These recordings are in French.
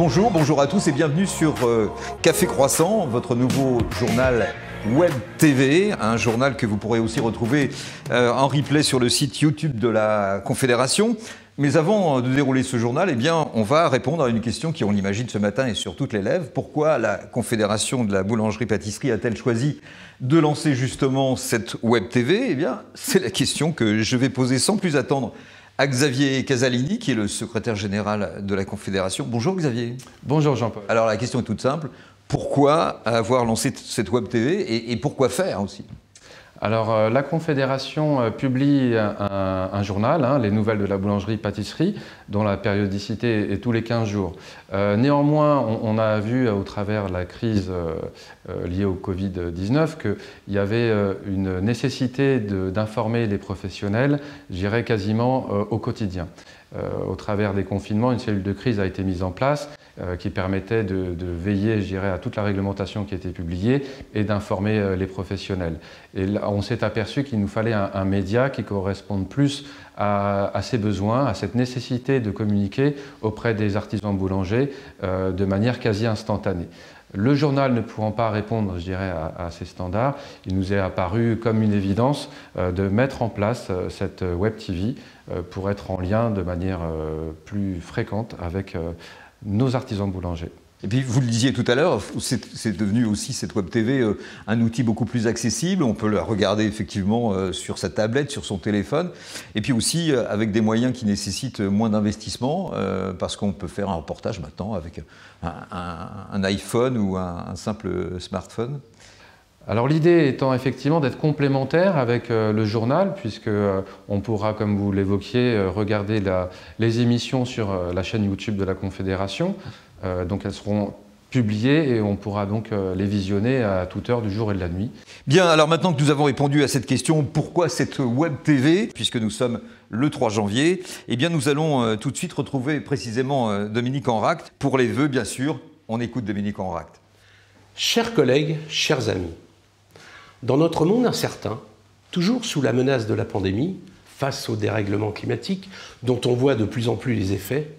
Bonjour à tous et bienvenue sur Café Croissant, votre nouveau journal Web TV, un journal que vous pourrez aussi retrouver en replay sur le site YouTube de la Confédération. Mais avant de dérouler ce journal, eh bien, on va répondre à une question qui, on l'imagine ce matin, est sur toutes les lèvres. Pourquoi la Confédération de la boulangerie-pâtisserie a-t-elle choisi de lancer justement cette Web TV? Eh bien, c'est la question que je vais poser sans plus attendre à Xavier Casalini, qui est le secrétaire général de la Confédération. Bonjour Xavier. Bonjour Jean-Paul. Alors la question est toute simple. Pourquoi avoir lancé cette Web TV et pourquoi faire aussi? Alors la Confédération publie un journal, les nouvelles de la boulangerie-pâtisserie, dont la périodicité est tous les 15 jours. Néanmoins, on a vu au travers de la crise liée au Covid-19 qu'il y avait une nécessité d'informer les professionnels, je dirais quasiment au quotidien. Au travers des confinements, une cellule de crise a été mise en place qui permettait de veiller, je dirais, à toute la réglementation qui était publiée et d'informer les professionnels. Et là, on s'est aperçu qu'il nous fallait un média qui corresponde plus à ces besoins, à cette nécessité de communiquer auprès des artisans boulangers de manière quasi instantanée. Le journal ne pouvant pas répondre, je dirais, à ces standards, il nous est apparu comme une évidence de mettre en place cette Web TV pour être en lien de manière plus fréquente avec nos artisans boulangers. Et puis vous le disiez tout à l'heure, c'est devenu aussi cette Web TV un outil beaucoup plus accessible. On peut la regarder effectivement sur sa tablette, sur son téléphone. Et puis aussi avec des moyens qui nécessitent moins d'investissement parce qu'on peut faire un reportage maintenant avec un iPhone ou un simple smartphone. Alors l'idée étant effectivement d'être complémentaire avec le journal, puisque on pourra, comme vous l'évoquiez, regarder les émissions sur la chaîne YouTube de la Confédération. Donc elles seront publiées et on pourra donc les visionner à toute heure du jour et de la nuit. Bien, alors maintenant que nous avons répondu à cette question, pourquoi cette Web TV, puisque nous sommes le 3 janvier, eh bien nous allons tout de suite retrouver précisément Dominique Enract. Pour les vœux, bien sûr, on écoute Dominique Enract. Chers collègues, chers amis, dans notre monde incertain, toujours sous la menace de la pandémie, face au dérèglement climatique dont on voit de plus en plus les effets,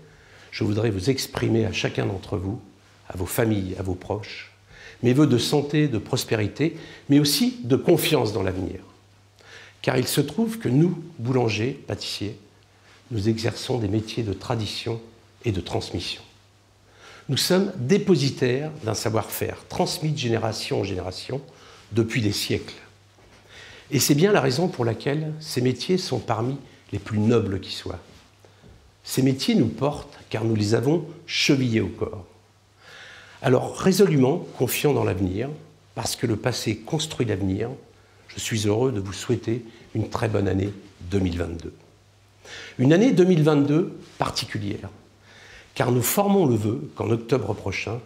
je voudrais vous exprimer à chacun d'entre vous, à vos familles, à vos proches, mes vœux de santé, de prospérité, mais aussi de confiance dans l'avenir. Car il se trouve que nous, boulangers, pâtissiers, nous exerçons des métiers de tradition et de transmission. Nous sommes dépositaires d'un savoir-faire transmis de génération en génération depuis des siècles. Et c'est bien la raison pour laquelle ces métiers sont parmi les plus nobles qui soient. Ces métiers nous portent car nous les avons chevillés au corps. Alors résolument confiant dans l'avenir, parce que le passé construit l'avenir, je suis heureux de vous souhaiter une très bonne année 2022. Une année 2022 particulière, car nous formons le vœu qu'en octobre prochain,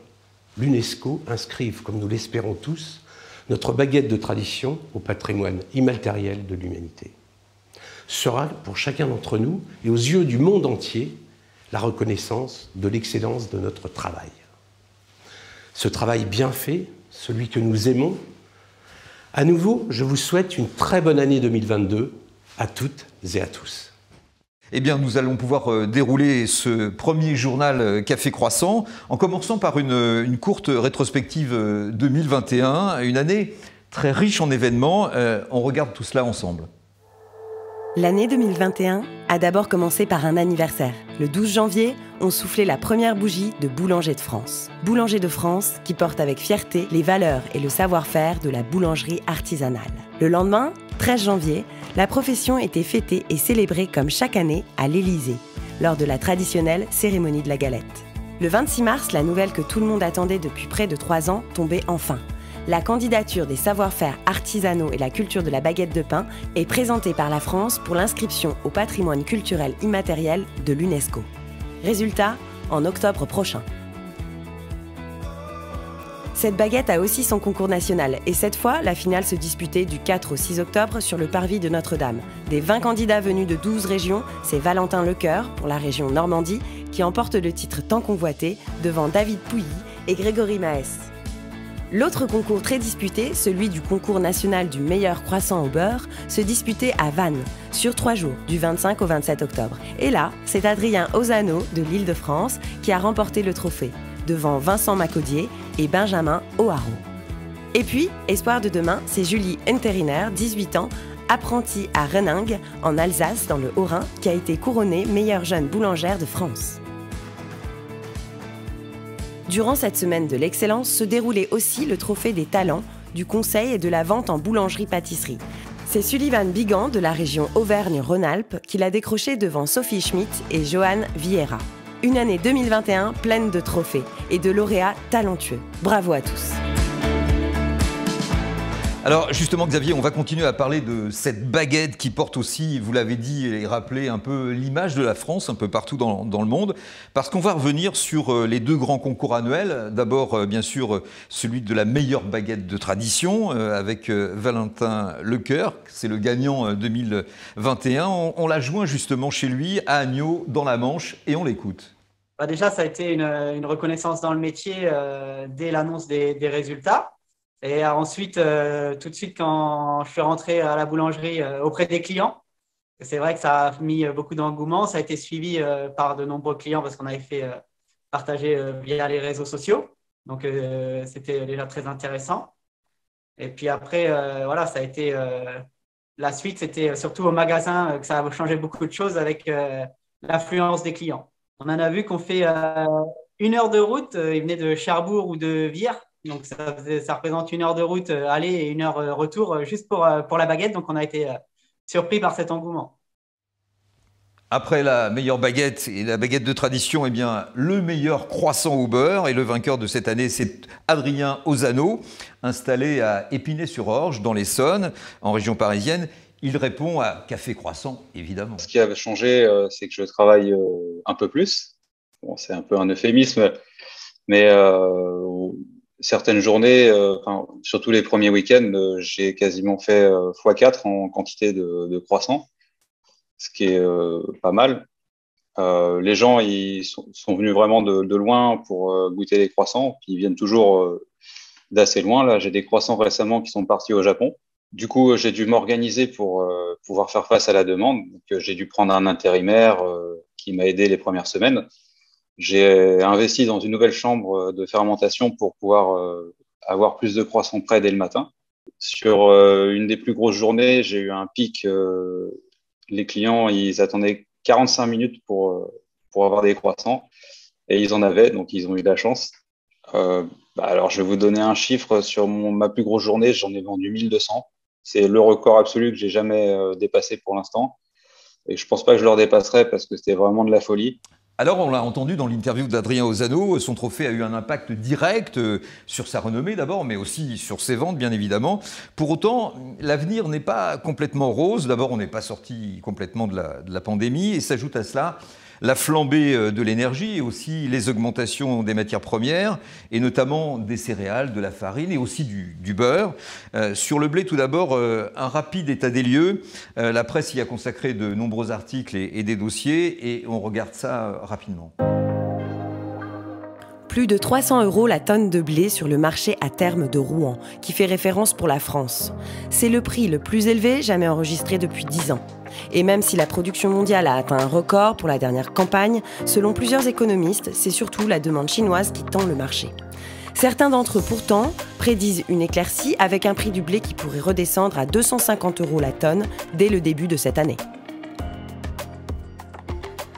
l'UNESCO inscrive, comme nous l'espérons tous, notre baguette de tradition au patrimoine immatériel de l'humanité. Sera pour chacun d'entre nous, et aux yeux du monde entier, la reconnaissance de l'excellence de notre travail. Ce travail bien fait, celui que nous aimons, à nouveau, je vous souhaite une très bonne année 2022 à toutes et à tous. Eh bien, nous allons pouvoir dérouler ce premier journal Café Croissant en commençant par une courte rétrospective 2021, une année très riche en événements. On regarde tout cela ensemble. L'année 2021 a d'abord commencé par un anniversaire. Le 12 janvier, on soufflait la première bougie de Boulanger de France. Boulanger de France qui porte avec fierté les valeurs et le savoir-faire de la boulangerie artisanale. Le lendemain, 13 janvier, la profession était fêtée et célébrée comme chaque année à l'Élysée, lors de la traditionnelle cérémonie de la galette. Le 26 mars, la nouvelle que tout le monde attendait depuis près de 3 ans tombait enfin. La candidature des savoir-faire artisanaux et la culture de la baguette de pain est présentée par la France pour l'inscription au patrimoine culturel immatériel de l'UNESCO. Résultat, en octobre prochain. Cette baguette a aussi son concours national et cette fois, la finale se disputait du 4 au 6 octobre sur le parvis de Notre-Dame. Des 20 candidats venus de 12 régions, c'est Valentin Lecoeur pour la région Normandie qui emporte le titre tant convoité devant David Pouilly et Grégory Maes. L'autre concours très disputé, celui du concours national du meilleur croissant au beurre, se disputait à Vannes, sur 3 jours, du 25 au 27 octobre. Et là, c'est Adrien Ozano de l'Île-de-France qui a remporté le trophée. devant Vincent Macaudier et Benjamin O'Haraud. Et puis, espoir de demain, c'est Julie Enteriner, 18 ans, apprentie à Renningue, en Alsace, dans le Haut-Rhin, qui a été couronnée meilleure jeune boulangère de France. Durant cette semaine de l'excellence se déroulait aussi le trophée des talents, du conseil et de la vente en boulangerie-pâtisserie. C'est Sullivan Bigan de la région Auvergne-Rhône-Alpes qui l'a décroché devant Sophie Schmitt et Johan Vieira. Une année 2021 pleine de trophées et de lauréats talentueux. Bravo à tous. Alors justement Xavier, on va continuer à parler de cette baguette qui porte aussi, vous l'avez dit et rappelé, un peu l'image de la France un peu partout dans le monde, parce qu'on va revenir sur les deux grands concours annuels. D'abord bien sûr celui de la meilleure baguette de tradition avec Valentin Lecoeur, c'est le gagnant 2021. On l'a joint justement chez lui à Agneaux dans la Manche et on l'écoute. Déjà ça a été une reconnaissance dans le métier dès l'annonce des résultats. Et ensuite, tout de suite, quand je suis rentré à la boulangerie auprès des clients, c'est vrai que ça a mis beaucoup d'engouement. Ça a été suivi par de nombreux clients parce qu'on avait fait partager via les réseaux sociaux. Donc, c'était déjà très intéressant. Et puis après, voilà, ça a été la suite, c'était surtout au magasin que ça a changé beaucoup de choses avec l'influence des clients. On en a vu qu'on fait 1 heure de route. Ils venaient de Cherbourg ou de Vire. Donc, ça représente 1 heure de route aller et 1 heure retour juste pour la baguette. Donc, on a été surpris par cet engouement. Après la meilleure baguette et la baguette de tradition, eh bien, le meilleur croissant au beurre. Et le vainqueur de cette année, c'est Adrien Ozano, installé à Épinay-sur-Orge, dans l'Essonne, en région parisienne. Il répond à Café Croissant, évidemment. Ce qui a changé, c'est que je travaille un peu plus. Bon, c'est un peu un euphémisme, mais certaines journées, surtout les premiers week-ends, j'ai quasiment fait x4 en quantité de croissants, ce qui est pas mal. Les gens ils sont venus vraiment de loin pour goûter les croissants, puis ils viennent toujours d'assez loin. Là, j'ai des croissants récemment qui sont partis au Japon. Du coup, j'ai dû m'organiser pour pouvoir faire face à la demande. Donc, j'ai dû prendre un intérimaire qui m'a aidé les premières semaines. J'ai investi dans une nouvelle chambre de fermentation pour pouvoir avoir plus de croissants prêts dès le matin. Sur une des plus grosses journées, j'ai eu un pic. Les clients, ils attendaient 45 minutes pour avoir des croissants et ils en avaient, donc ils ont eu de la chance. Alors, je vais vous donner un chiffre. Sur ma plus grosse journée, j'en ai vendu 1200. C'est le record absolu que j'ai jamais dépassé pour l'instant. Et je pense pas que je le redépasserai parce que c'était vraiment de la folie. Alors, on l'a entendu dans l'interview d'Adrien Ozano, son trophée a eu un impact direct sur sa renommée d'abord, mais aussi sur ses ventes, bien évidemment. Pour autant, l'avenir n'est pas complètement rose. D'abord, on n'est pas sorti complètement de la pandémie et s'ajoute à cela la flambée de l'énergie et aussi les augmentations des matières premières, et notamment des céréales, de la farine et aussi du beurre. Sur le blé, tout d'abord, un rapide état des lieux. La presse y a consacré de nombreux articles et des dossiers, et on regarde ça rapidement. Plus de 300 € la tonne de blé sur le marché à terme de Rouen, qui fait référence pour la France. C'est le prix le plus élevé jamais enregistré depuis 10 ans. Et même si la production mondiale a atteint un record pour la dernière campagne, selon plusieurs économistes, c'est surtout la demande chinoise qui tend le marché. Certains d'entre eux, pourtant, prédisent une éclaircie avec un prix du blé qui pourrait redescendre à 250 € la tonne dès le début de cette année.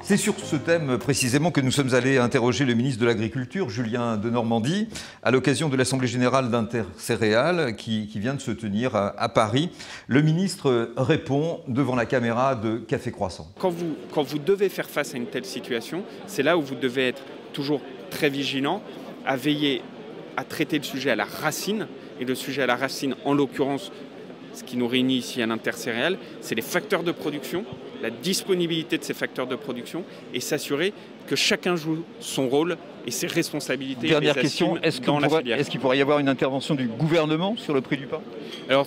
C'est sur ce thème précisément que nous sommes allés interroger le ministre de l'Agriculture, Julien Denormandie, à l'occasion de l'Assemblée générale d'Intercéréales qui vient de se tenir à Paris. Le ministre répond devant la caméra de Café Croissant. Quand vous devez faire face à une telle situation, c'est là où vous devez être toujours très vigilant, à veiller à traiter le sujet à la racine. Et le sujet à la racine, en l'occurrence, ce qui nous réunit ici à l'Intercéréales, c'est les facteurs de production, la disponibilité de ces facteurs de production et s'assurer que chacun joue son rôle et ses responsabilités. Dernière question, est-ce qu'il pourrait y avoir une intervention du gouvernement sur le prix du pain ? Alors,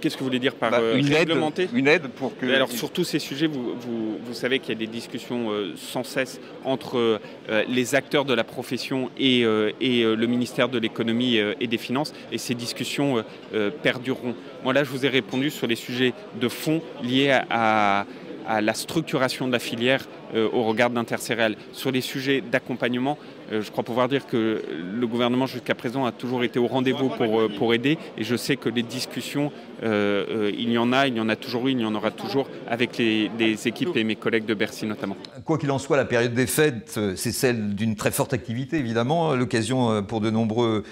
qu'est-ce que vous voulez dire par réglementer ? Une aide pour que... Alors, sur tous ces sujets, vous savez qu'il y a des discussions sans cesse entre les acteurs de la profession et le ministère de l'économie et des finances, et ces discussions perdureront. Moi, là, je vous ai répondu sur les sujets de fond liés à la structuration de la filière au regard d'Intercéréales. Sur les sujets d'accompagnement, je crois pouvoir dire que le gouvernement jusqu'à présent a toujours été au rendez-vous pour aider, et je sais que les discussions, il y en a toujours eu, il y en aura toujours avec les équipes et mes collègues de Bercy notamment. Quoi qu'il en soit, la période des fêtes, c'est celle d'une très forte activité, évidemment, l'occasion pour de nombreux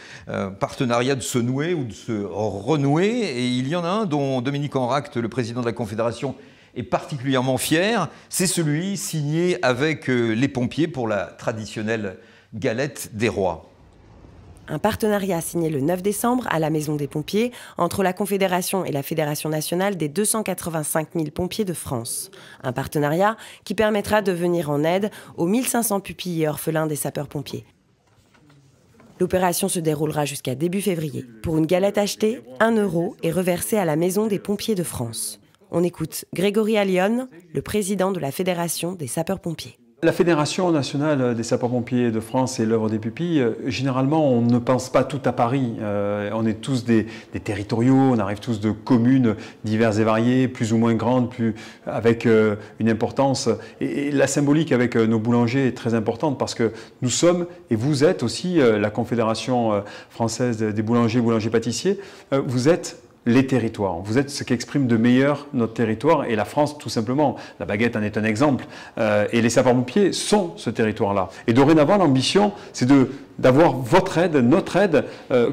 partenariats de se nouer ou de se renouer, et il y en a un dont Dominique Enracte, le président de la Confédération, est particulièrement fier, c'est celui signé avec les pompiers pour la traditionnelle galette des rois. Un partenariat signé le 9 décembre à la Maison des Pompiers entre la Confédération et la Fédération nationale des 285 000 pompiers de France. Un partenariat qui permettra de venir en aide aux 1500 pupilles et orphelins des sapeurs-pompiers. L'opération se déroulera jusqu'à début février. Pour une galette achetée, 1 € est reversé à la Maison des Pompiers de France. On écoute Grégory Allione, le président de la Fédération des sapeurs-pompiers. La Fédération nationale des sapeurs-pompiers de France et l'œuvre des pupilles, généralement, on ne pense pas tout à Paris. On est tous des territoriaux, on arrive tous de communes diverses et variées, plus ou moins grandes, avec une importance. Et la symbolique avec nos boulangers est très importante parce que nous sommes, et vous êtes aussi, la Confédération française des boulangers-pâtissiers, vous êtes les territoires. Vous êtes ce qu'exprime de meilleur notre territoire et la France, tout simplement. La baguette en est un exemple. Et les sapeurs-pompiers sont ce territoire-là. Et dorénavant, l'ambition, c'est d'avoir votre aide, notre aide,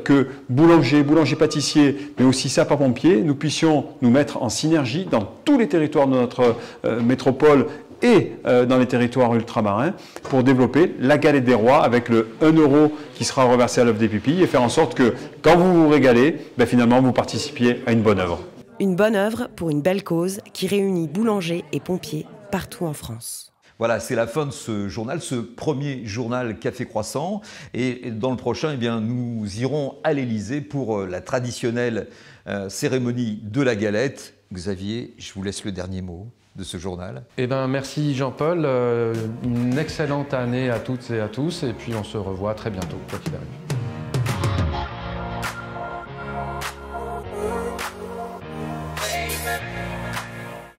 que boulangers-pâtissiers, mais aussi sapeurs-pompiers, nous puissions nous mettre en synergie dans tous les territoires de notre métropole et dans les territoires ultramarins pour développer la galette des rois avec le 1 € qui sera reversé à l'œuvre des pupilles et faire en sorte que quand vous vous régalez, finalement vous participiez à une bonne œuvre. Une bonne œuvre pour une belle cause qui réunit boulangers et pompiers partout en France. Voilà, c'est la fin de ce journal, ce premier journal Café Croissant. Et dans le prochain, nous irons à l'Élysée pour la traditionnelle cérémonie de la galette. Xavier, je vous laisse le dernier mot de ce journal. Merci Jean-Paul, une excellente année à toutes et à tous, et puis on se revoit très bientôt, quoi qu'il arrive.